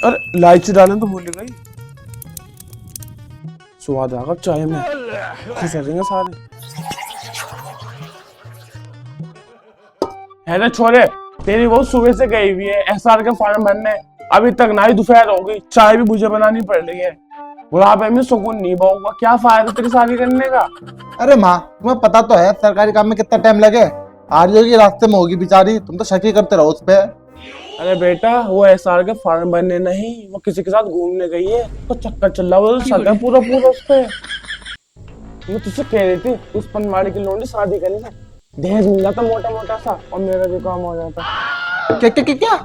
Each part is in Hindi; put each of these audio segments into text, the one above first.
अरे इलायची डालने तो भूल गई। स्वाद आगा चाय में, खुश हो जाएंगे सारे। है ना छोरे, तेरी वो सुबह से गई हुई है एसआर के फॉर्म भरने, अभी तक ना ही दोपहर हो गई, चाय भी मुझे बनानी पड़ रही है। बुढ़ापे में सुकून नहीं बहुगा, क्या फायदा तेरी शादी करने का। अरे माँ, तुम्हें पता तो है सरकारी काम में कितना टाइम लगे। आज होगी रास्ते में होगी बेचारी, तुम तो शक ही करते रहो उस पे। अरे बेटा, वो एसआर के फॉर्म भरने नहीं, वो किसी के साथ घूमने गई है, तो चक्कर चल रहा, वो शक है पूरा पूरा उस पे। मैं तुझसे कह रही थी उस पनवाड़ी की लोंडी शादी कर ले, दहेज मिल जाता मोटा मोटा सा और मेरा भी काम हो जाता। क्या क्या क्या क्या?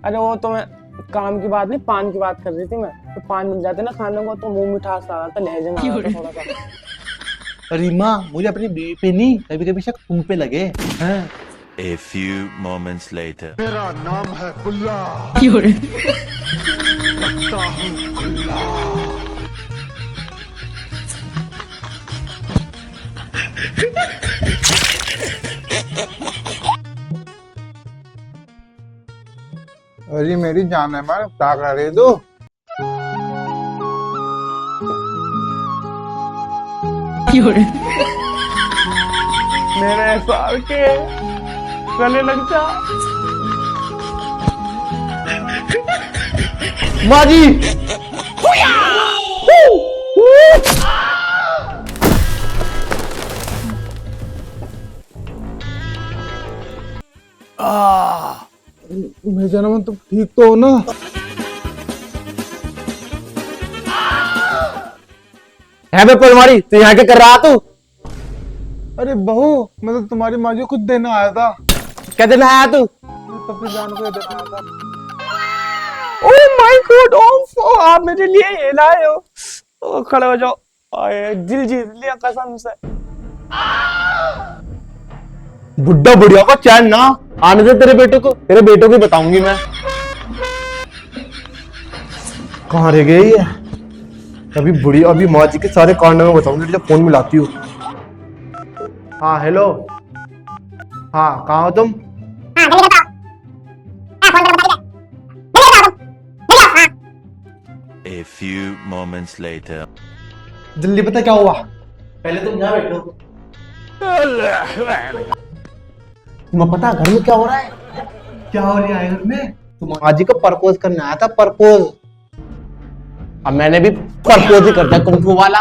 अरे वो तो मैं काम की बात नहीं, पान की बात कर रही थी मैं। तो पान मिल जाते ना खाने को तो मुंह मिठास आ रहा था, लहजे में आ रहा था थोड़ा सा। अरे माँ, मुझे अपनी बीवी पे नहीं, कभी कभी शक तुम पे लगे हैं। A few moments later. मेरा नाम है बुल्ला। लगता हूँ बुल्ला। अरे मेरी जान है माँ, क्या कर रही तू? मेरे एसआर के गले लग जा। माँ जी, मेरे जन्म तुम ठीक तो हो ना? है बे पलवाड़ी, तू यहाँ क्या कर रहा तू? अरे बहू, मैं तो तुम्हारी माँ को खुद देने आया था। क्या देना आया तू? तो अपनी जान को देने आया था। ओह माय गॉड, ओह आप मेरे लिए ये लाए हो। ओ, खड़े हो जाओ। आए दिल जीत लिया कसम से। बुड्ढा बुढ़िया का चैन ना आने दे तेरे बेटों को, तेरे बेटों को बताऊंगी मैं। कहाँ रह गई है? अभी बुढ़ी, अभी माँ जी के सारे कांड में बताऊंगी जब फोन मिलाती हूँ। हाँ हेलो, हाँ कहाँ हो तुम? A few moments later. जल्दी पता क्या हुआ? पहले तुम यहाँ बैठो। तुम्हें पता घर में क्या हो रहा है? क्या हो रहा है घर में? तुम माँ जी को प्रपोज करने आया था, प्रपोज। अब मैंने भी प्रपोज ही करता कुंफू वाला।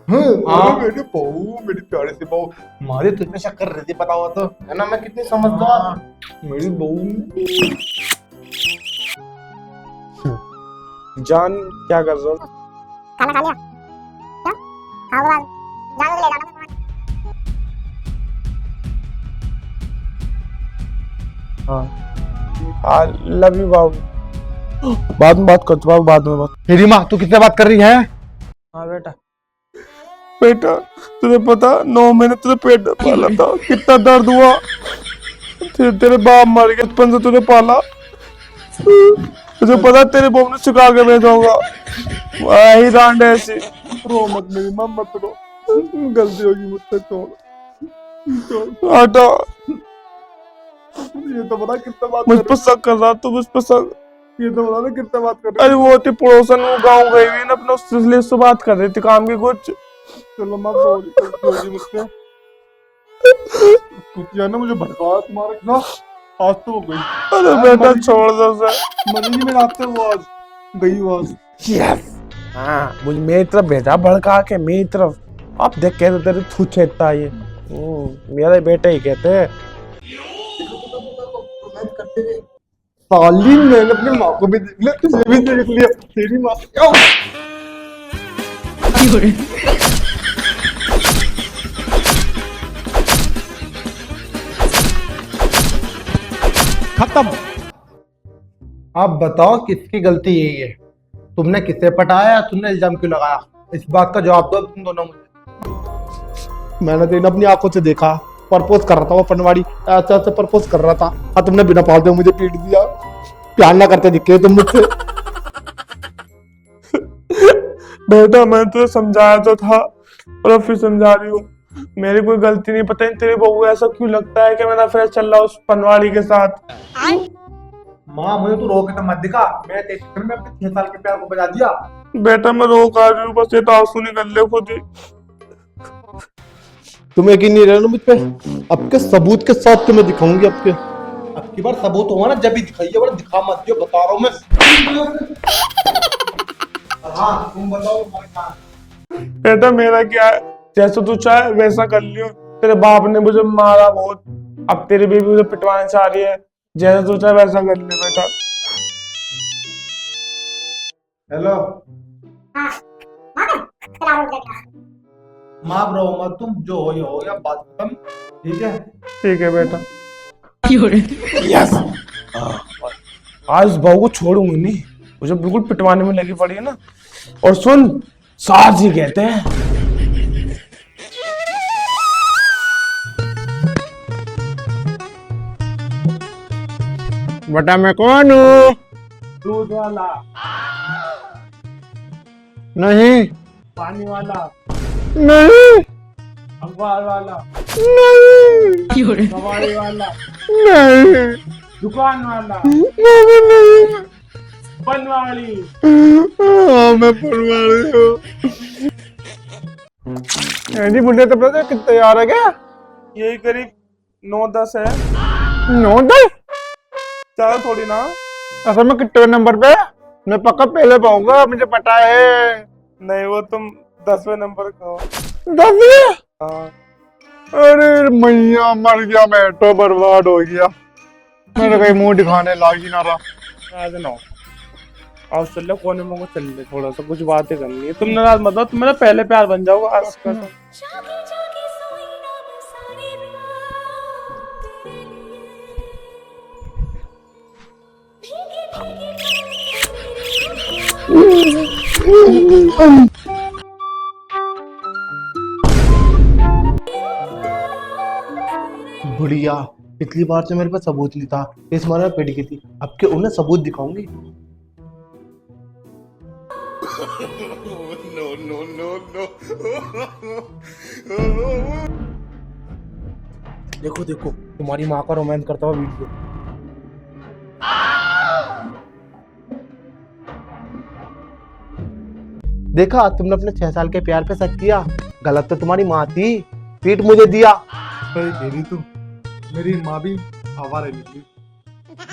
हाँ मेरी बहू, मेरी प्यारी सी बहू, मारे तुझ पे शक कर रही थी, पता हुआ तो है ना मैं कितनी समझदार। मेरी बहू जान क्या कर रहे हो? खाना खा लिया? क्या? खाओ बाद जाने ले जाना। हाँ लव यू बाबू। बाद में बात करते बाबू, बाद में बात। मेरी माँ, तू किससे बात कर रही है? हाँ बेटा। बेटा तुझे पता 9 महीने तुझे पेट में पाला था, कितना दर्द हुआ। तेरे बाप मर गए, बचपन से तुझे पाला। तुझे पता तेरे बाप ने सिखा के भेजा होगा। वही रांड ऐसी। रो मत मेरी माँ, मत रो, गलती होगी मुझसे, छोड़ हटा। ये तो बता कितना बात मुझ पर शक कर रहा तू, मुझ पर शक। ये तो बता कितना बात कर अरे वो थी पड़ोसन, वो गाँव गई हुई ना अपने, उससे बात कर रही थी काम की कुछ। चलो माँ, सॉरी मुझसे। कुछ ना मुझे भड़काया तुम्हारा ना, आज तो वो गई। अरे बेटा छोड़ दो उसे। मनी जी मेरे आते वो आज गई वो आज। यस हाँ, मुझे मेरी तरफ भेजा भड़का के, मेरी तरफ। अब देख के तेरे थू छेदता ये। मेरे बेटे ही कहते हैं। साली, मैंने अपनी माँ को भी देख लिया, तुझे भी देख लिया। तेरी माँ क्या खत्म। आप बताओ किसकी गलती यही है? तुमने किसे पटाया, तुमने इल्जाम क्यों लगाया? इस बात का जवाब दो तुम दोनों मुझे। मैंने तो इन्हें अपनी आंखों से देखा, प्रपोज कर रहा था वो पनवाड़ी, ऐसे ऐसे प्रपोज कर रहा था। हाँ तुमने बिना पालते मुझे पीट दिया, प्यार ना करते दिखे तुम मुझसे। बेटा मैं तो समझाया तो था और अब फिर समझा रही हूँ, मेरी कोई गलती नहीं। पता नहीं तेरी बहू ऐसा क्यों लगता है कि मेरा अफेयर चल रहा है उस पनवाड़ी के साथ। माँ मुझे तू रोक के मत दिखा, मैं तेरे चक्कर में अपने 6 साल के प्यार को बजा दिया। बेटा मैं रोक आ रही हूँ, बस ये तो आंसू निकल ले खुद ही। तुम्हें यकीन नहीं रहा ना मुझ पे? अब के सबूत के साथ तुम्हें दिखाऊंगी। अब की बार सबूत होगा ना जब भी दिखाइए, वरना दिखा मत दियो, बता रहा हूँ मैं। हाँ तुम बताओ तुम्हारे क्या। बेटा मेरा क्या है, जैसा तू चाहे वैसा कर लियो। तेरे बाप ने मुझे मारा बहुत, अब तेरी बेबी मुझे पिटवाने चाह रही है, जैसा तू चाहे वैसा कर ले बेटा। हेलो हाँ माँ चला रोक देगा। माँ ब्रो मत, तुम जो हो गया, बात खत्म। ठीक है ठीक है बेटा। यस आज इस बहू को छोड़ूंगी नहीं, मुझे बिल्कुल पिटवाने में लगी पड़ी है ना। और सुन, सास ही कहते हैं। बेटा मैं कौन हूँ? दूध वाला, नहीं पानी वाला, नहीं अखबार वाला, नहीं सवारी वाला, नहीं दुकान वाला, नहीं। बनवाड़ी। मैं पढ़वाड़ी हूँ। जी बुढ़े तो पता कितने यार है क्या? यही करीब 9-10 है, 9-10? ज्यादा थोड़ी ना। असल में कितने नंबर पे? मैं पक्का पहले पाऊंगा, मुझे पता है। नहीं वो तुम 10वें नंबर का हो। 10? हाँ। अरे मैया मर गया, मैं तो बर्बाद हो गया। मेरे कहीं मुंह दिखाने लाग ही ना रहा। आज ना आओ चल ले कोने में को चल ले, थोड़ा सा कुछ बातें करनी है। तुम नाराज मत हो, तुम मेरा पहले प्यार बन जाओगे आज का। बुढ़िया, पिछली बार से मेरे पास सबूत नहीं था, इस बार पिट गई थी। अब के उन्हें सबूत दिखाऊंगी। देखो देखो तुम्हारी माँ का रोमांस करता हुआ वीडियो। देखा तुमने अपने 6 साल के प्यार पे शक किया। गलत तो तुम्हारी माँ थी, पीठ मुझे दिया। तेरी तो मेरी माँ भी आवारा निकली।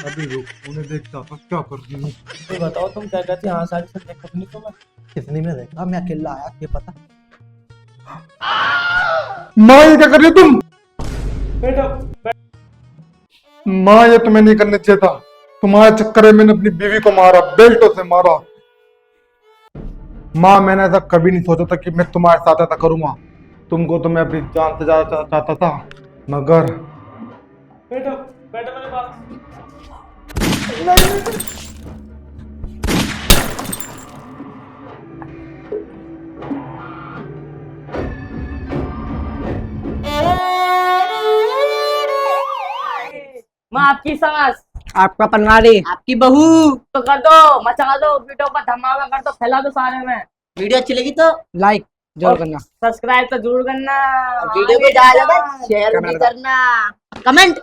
अभी रुक, उन्हें देखता था क्या कर रही हूँ। ये बताओ तुम क्या कहती? हाँ सारी से देख अपनी तो मैं कितनी में देखा, मैं अकेला आया, ये पता। माँ ये क्या कर रही हो तुम? बेटा माँ ये तुम्हें नहीं करना चाहिए था। तुम्हारे चक्कर में मैंने अपनी बीवी को मारा, बेल्टों से मारा। माँ मैंने ऐसा कभी नहीं सोचा था कि मैं तुम्हारे साथ ऐसा करूंगा। तुमको तो मैं अपनी जान से ज्यादा चाहता था, मगर बेटा बेटा मेरे पास माँ आपकी सास, आपका पनवाड़ी, आपकी बहू तो कर दो, मचा दो, वीडियो पर धमाका कर दो, फैला दो सारे में। वीडियो अच्छी लगी तो लाइक जरूर करना, सब्सक्राइब तो जरूर करना, वीडियो को ज्यादा शेयर भी करना, कमेंट